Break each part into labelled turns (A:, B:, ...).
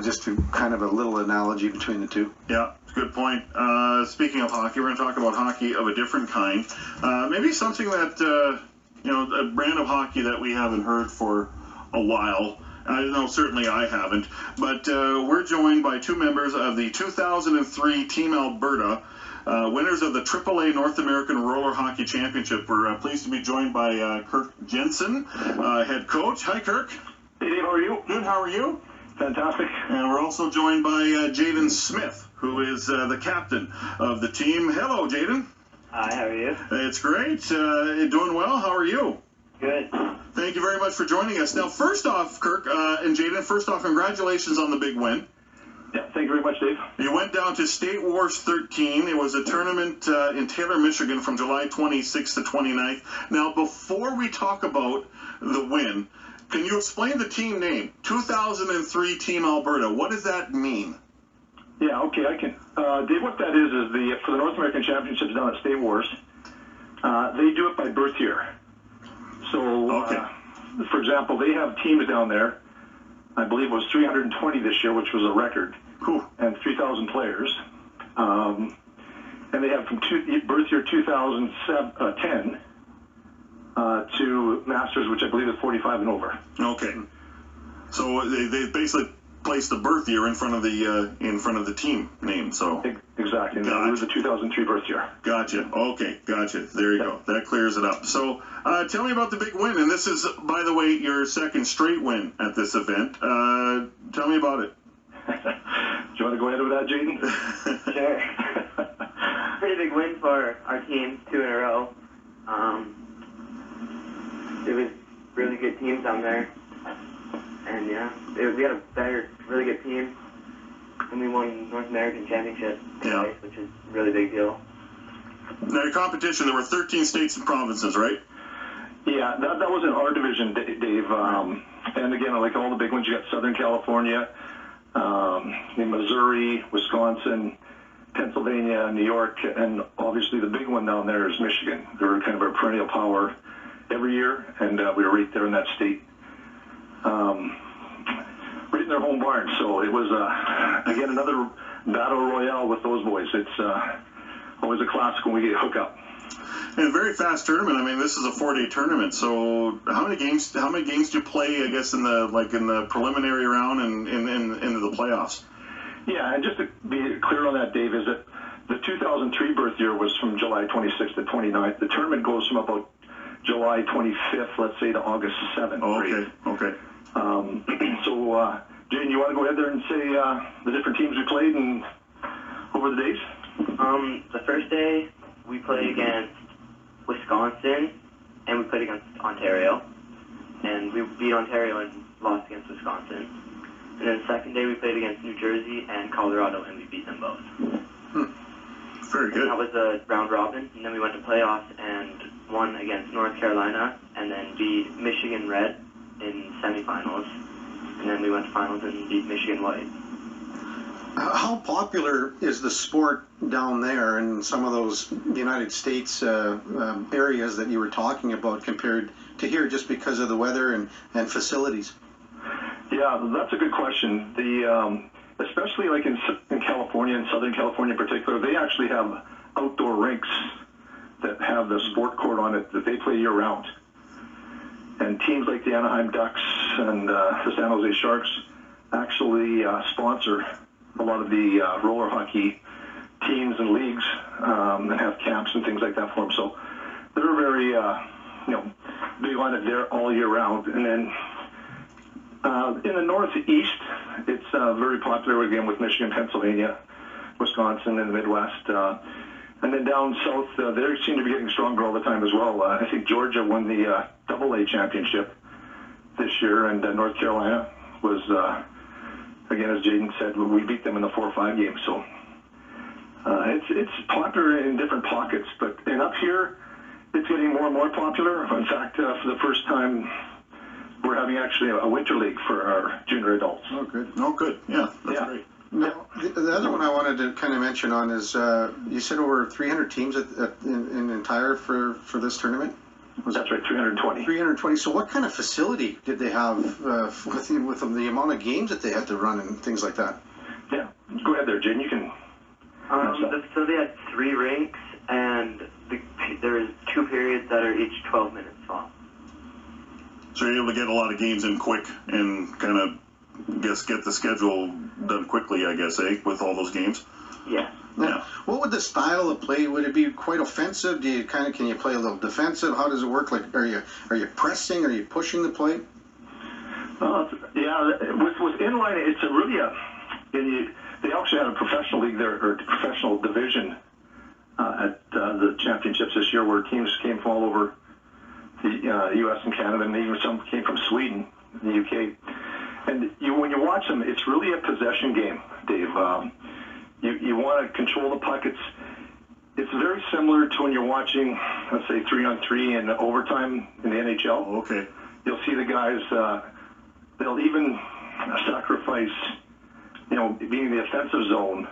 A: Just to kind of a little analogy between the two.
B: Yeah, good point. Speaking of hockey, we're going to talk about hockey of a different kind. Maybe something that, a brand of hockey that we haven't heard for a while. I know certainly I haven't. But we're joined by two members of the 2003 Team Alberta, winners of the AAA North American Roller Hockey Championship. We're pleased to be joined by Kirk Jensen, head coach. Hi, Kirk.
C: Hey, Dave, how are you?
B: Good, how are you?
C: Fantastic.
B: And we're also joined by Jaden Smith, who is the captain of the team. Hello, Jaden.
D: Hi, how are you?
B: It's great. Doing well. How are you?
D: Good.
B: Thank you very much for joining us. Now, first off, Kirk and Jaden, congratulations on the big win.
C: Yeah, thank you very much, Dave.
B: You went down to State Wars 13. It was a tournament in Taylor, Michigan from July 26th to 29th. Now, before we talk about the win, can you explain the team name? 2003 Team Alberta. What does that mean?
C: Yeah, okay, I can. Dave, what that is for the North American Championships down at State Wars, they do it by birth year. So,
B: okay.
C: For example, they have teams down there. I believe it was 320 this year, which was a record.
B: Cool.
C: And 3,000 players. And they have from birth year 2010 to Masters, which I believe is 45 and over.
B: Okay. So they basically placed the birth year in front of the team name. So
C: exactly. Gotcha. It was the 2003 birth year.
B: Gotcha. Okay. Gotcha. There you go. That clears it up. So tell me about the big win. And this is, by the way, your second straight win at this event. Tell me about it.
C: Do you want to go ahead with that, Jaden?
D: Sure. Pretty big win for our team, 2 in a row. It was really good teams down there, and yeah, we had a really good team, and we won North American Championship twice, which is a really big deal.
B: Now, your competition, there were 13 states and provinces, right?
C: Yeah, that was in our division, Dave. And again, like all the big ones, you got Southern California, Missouri, Wisconsin, Pennsylvania, New York, and obviously the big one down there is Michigan. They're kind of a perennial power every year, and we were right there in that state, right in their home barn. So it was, again, another battle royale with those boys. It's always a classic when we get hooked up.
B: And a very fast tournament. I mean, this is a 4-day tournament. So how many games do you play, I guess, in the preliminary round and into the playoffs?
C: Yeah, and just to be clear on that, Dave, is that the 2003 birth year was from July 26th to 29th. The tournament goes from about July 25th, let's say, to August 7th.
B: Okay.
C: So, Jaden, you want to go ahead there and say the different teams we played and over the days?
D: The first day, we played against Wisconsin, and we played against Ontario. And we beat Ontario and lost against Wisconsin. And then the second day, we played against New Jersey and Colorado, and we beat them both.
B: Very good.
D: And that was a round robin, and then we went to playoffs and won against North Carolina, and then beat Michigan Red in semifinals, and then we went to finals and beat Michigan White.
A: How popular is the sport down there in some of those United States areas that you were talking about compared to here, just because of the weather and facilities?
C: Yeah, that's a good question. Especially like in California, in Southern California in particular, they actually have outdoor rinks that have the sport court on it that they play year-round. And teams like the Anaheim Ducks and the San Jose Sharks actually sponsor a lot of the roller hockey teams and leagues and have camps and things like that for them. So they're very big on it there all year round. And then in the Northeast, it's very popular again with Michigan, Pennsylvania, Wisconsin, and the Midwest. And then down south, they seem to be getting stronger all the time as well. I think Georgia won the AAA championship this year, and North Carolina was, again, as Jaden said, we beat them in the 4 or 5 games. So it's popular in different pockets, but up here, it's getting more and more popular. In fact, for the first time, we're having actually a winter league for our junior adults.
A: Oh, good.
B: Oh, good. Yeah, that's great.
A: Now, the other one I wanted to kind of mention on is you said over 300 teams in entire for this tournament?
C: That's right, 320.
A: 320. So what kind of facility did they have with the amount of games that they had to run and things like that?
C: Yeah, go ahead there, Jaden. You can.
D: The facility had 3 rinks, and there was 2 periods that are each 12 minutes long.
B: So you're able to get a lot of games in quick and kind of, get the schedule done quickly, I guess, with all those games?
D: Yeah.
A: Yeah. What would the style of play? Would it be quite offensive? Do you can you play a little defensive? How does it work? Like, are you pressing? Are you pushing the play?
C: Yeah, with inline, it's they actually had a professional league there, or professional division at the championships this year, where teams came from all over the U.S. and Canada, and even some came from Sweden, the U.K. And when you watch them, it's really a possession game, Dave. You want to control the puck. It's very similar to when you're watching, let's say, 3-on-3 in overtime in the NHL.
B: Okay.
C: You'll see the guys, they'll even sacrifice, being in the offensive zone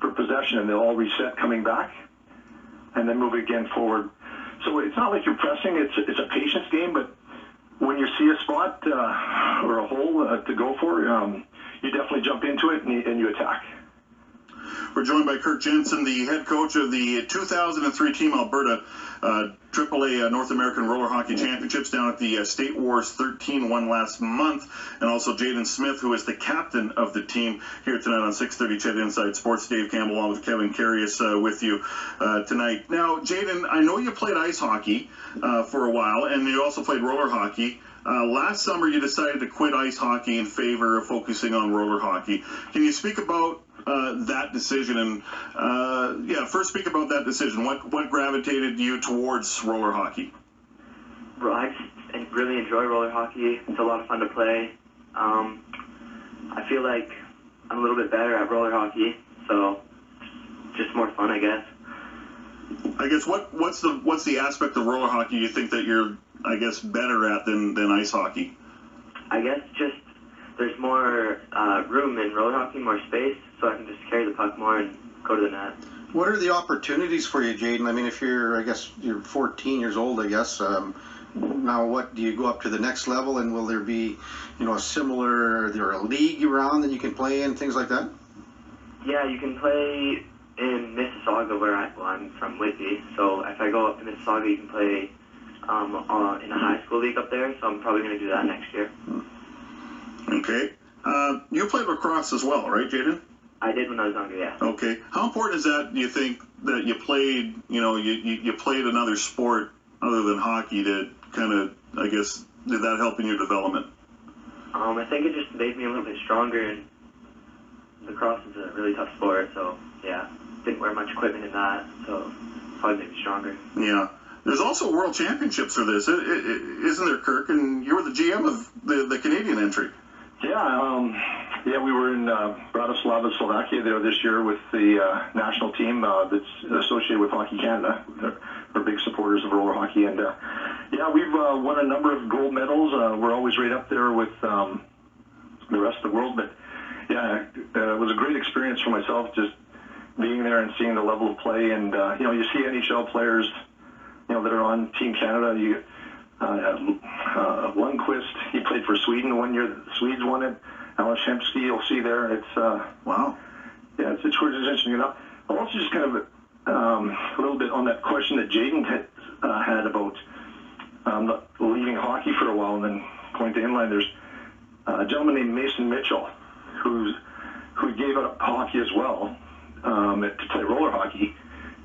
C: for possession, and they'll all reset coming back and then move again forward. So it's not like you're pressing. It's a patience game, but when you see a spot or a hole to go for, you definitely jump into it and you attack.
B: We're joined by Kirk Jensen, the head coach of the 2003 Team Alberta AAA North American Roller Hockey Championships down at the State Wars 13 won last month, and also Jaden Smith, who is the captain of the team, here tonight on 6:30 CHED Inside Sports. Dave Campbell along with Kevin Carius with you tonight. Now, Jaden, I know you played ice hockey for a while, and you also played roller hockey. Last summer, you decided to quit ice hockey in favor of focusing on roller hockey. Can you speak about that decision? And first speak about that decision. What gravitated you towards roller hockey?
D: I really enjoy roller hockey. It's a lot of fun to play. I feel like I'm a little bit better at roller hockey, so just more fun, I guess.
B: I guess what's the aspect of roller hockey you think that you're, I guess, better at than ice hockey?
D: I guess just there's more room in roller hockey, more space, so I can just carry the puck more and go to the net.
A: What are the opportunities for you, Jaden? I mean, if you're 14 years old, I guess. Now, what do you go up to the next level, and will there be, a league around that you can play in, things like that? Yeah,
D: you can play in Mississauga, where I'm from, Whitby. So if I go up to Mississauga, you can play in a high school league up there. So I'm probably going to do that next year.
B: Okay. You played lacrosse as well, right, Jaden?
D: I did when I was younger, yeah.
B: Okay. How important is that, do you think, that you played, you played another sport other than hockey to kind of, I guess, did that help in your development?
D: I think it just made me a little bit stronger, and lacrosse is a really tough sport, so, yeah. Didn't wear much equipment in that, so probably made me stronger.
B: Yeah. There's also world championships for this, isn't there, Kirk? And you were the GM of the Canadian entry.
C: Yeah, we were in Bratislava, Slovakia there this year with the national team that's associated with Hockey Canada. They're big supporters of roller hockey. And, we've won a number of gold medals. We're always right up there with the rest of the world. But, it was a great experience for myself just being there and seeing the level of play. And, you see NHL players, that are on Team Canada. Lundqvist, he played for Sweden 1 year. The Swedes won it. Alex Hemsky, you'll see there. It's
B: wow.
C: Yeah, it's interesting enough. I'll also just kind of a little bit on that question that Jaden had about leaving hockey for a while and then going to inline. There's a gentleman named Mason Mitchell who gave up hockey as well to play roller hockey.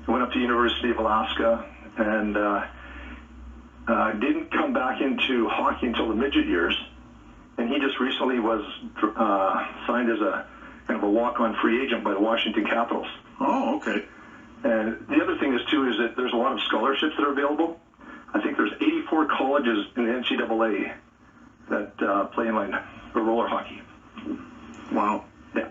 C: He went up to University of Alaska and didn't come back into hockey until the midget years. And he just recently was signed as a kind of a walk-on free agent by the Washington Capitals.
B: Oh, okay.
C: And the other thing is that there's a lot of scholarships that are available. I think there's 84 colleges in the NCAA that play inline or roller hockey.
B: Wow.
C: Yeah.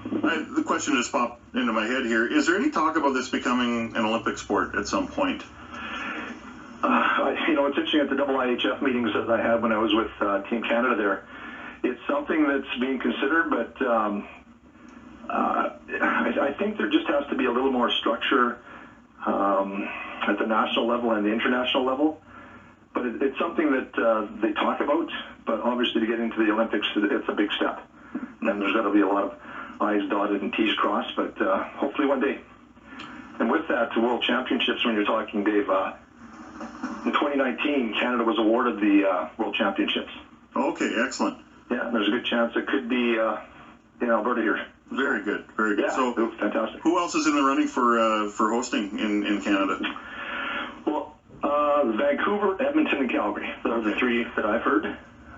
B: The question just popped into my head here. Is there any talk about this becoming an Olympic sport at some point?
C: It's interesting at the IIHF meetings that I had when I was with Team Canada there. It's something that's being considered, but I think there just has to be a little more structure at the national level and the international level. but it's something that they talk about. But obviously, to get into the Olympics, it's a big step, and there's got to be a lot of I's dotted and T's crossed. But hopefully one day. And with that, the World Championships, when you're talking, Dave, in 2019, Canada was awarded the World Championships.
B: Okay, excellent.
C: Yeah, and there's a good chance it could be in Alberta here.
B: Very good, very good.
C: Yeah,
B: So,
C: fantastic.
B: who else is in the running for hosting in Canada?
C: Well, Vancouver, Edmonton, and Calgary. Those are the three that I've heard.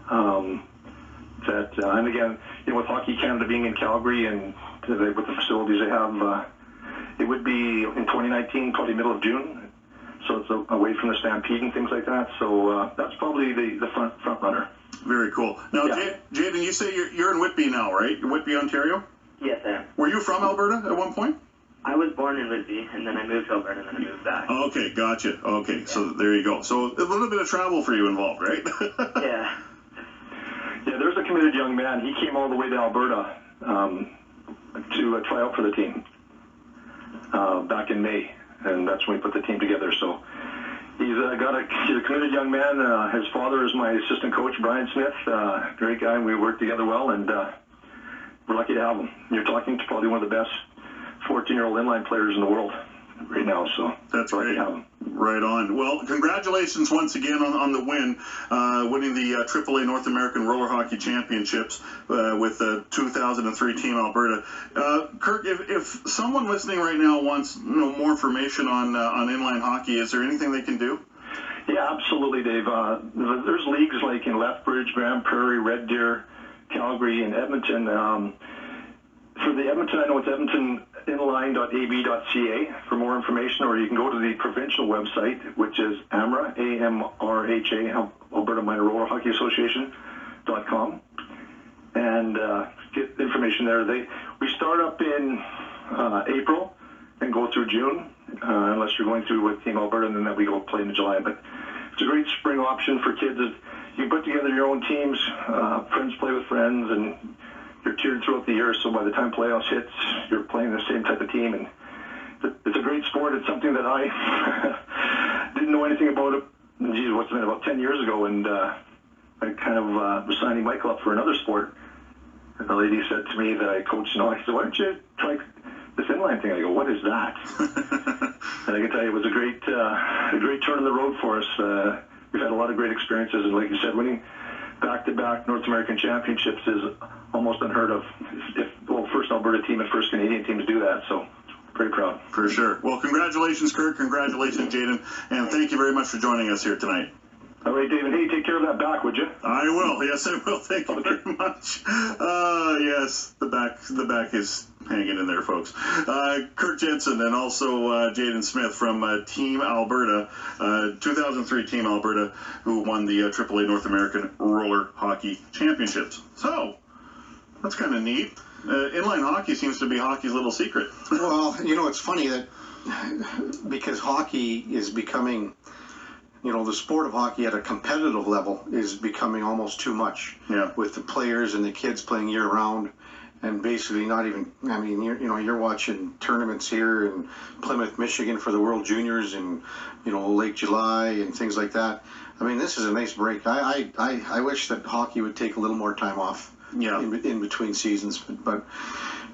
C: And again, with Hockey Canada being in Calgary and with the facilities they have, it would be in 2019, probably middle of June. So it's away from the Stampede and things like that. So that's probably the front runner.
B: Very cool. Now,
C: Yeah.
B: Jaden, you say you're in Whitby now, right? Whitby, Ontario?
D: Yes, I am.
B: Were you from Alberta at one point?
D: I was born in Whitby, and then I moved to Alberta, and then I moved back.
B: Okay, gotcha. Okay, so there you go. So a little bit of travel for you involved, right?
D: Yeah.
C: Yeah, there's a committed young man. He came all the way to Alberta to try out for the team back in May, and that's when we put the team together. So he's a committed young man. His father is my assistant coach, Brian Smith. Great guy, and we work together well, and we're lucky to have him. You're talking to probably one of the best 14-year-old inline players in the world right now, so
B: That's
C: lucky
B: great.
C: to have him.
B: Right on. Well, congratulations once again on the win, winning the AAA North American Roller Hockey Championships with the 2003 Team Alberta. Kirk, if someone listening right now wants more information on inline hockey, is there anything they can do?
C: Yeah, absolutely, Dave. There's leagues like in Lethbridge, Grand Prairie, Red Deer, Calgary, and Edmonton. For the Edmonton, I know it's edmontoninline.ab.ca for more information, or you can go to the provincial website, which is AMRA, AMRHA, Alberta Minor Roller Hockey Association.com, and get information there. We start up in April and go through June, unless you're going through with Team Alberta, and then we go play in July. But it's a great spring option for kids. You can put together your own teams, friends play with friends, and you're tiered throughout the year, so by the time playoffs hits, you're playing the same type of team, and it's a great sport. It's something that I didn't know anything about it. Geez, what's it been, about 10 years ago, and I kind of was signing Michael up for another sport, and the lady said to me that I coached, I said, why don't you try this inline thing? I go, what is that? And I can tell you, it was a great turn in the road for us. We've had a lot of great experiences, and like you said, winning back-to-back North American championships is almost unheard of. First Alberta team and first Canadian teams do that, so pretty proud.
B: For sure. Well, congratulations, Kirk. Congratulations, Jaden. And thank you very much for joining us here tonight.
C: All right, David. Hey, take care of that back, would you?
B: I will. Yes, I will. Thank you very much. Yes, the back is hanging in there, folks. Kirk Jensen and also Jaden Smith from Team Alberta, 2003 Team Alberta, who won the AAA North American Roller Hockey Championships. So, that's kind of neat. Inline hockey seems to be hockey's little secret.
A: Well, it's funny that because hockey is becoming, the sport of hockey at a competitive level is becoming almost too much.
B: Yeah. With
A: the players and the kids playing year round, and basically not even. I mean, you're watching tournaments here in Plymouth, Michigan for the World Juniors, and Lake July and things like that. I mean, this is a nice break. I wish that hockey would take a little more time off.
B: Yeah.
A: In between seasons, but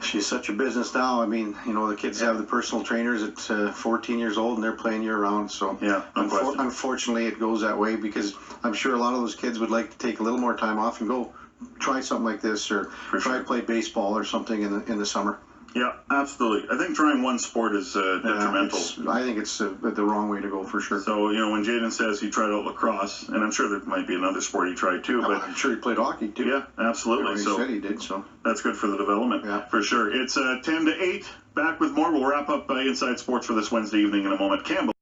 A: she's such a business now. I mean, the kids have the personal trainers at 14 years old, and they're playing year round. So
B: yeah,
A: unfortunately, it goes that way, because I'm sure a lot of those kids would like to take a little more time off and go try something like this, or try to play baseball or something in the summer.
B: Yeah, absolutely. I think trying one sport is detrimental.
A: I think it's the wrong way to go, for sure.
B: So, when Jaden says he tried out lacrosse, and I'm sure there might be another sport he tried too, but
A: I'm sure he played hockey too.
B: Yeah, absolutely.
A: He said he did, so
B: that's good for the development, for sure. It's 10 to 8. Back with more. We'll wrap up Inside Sports for this Wednesday evening in a moment. Campbell.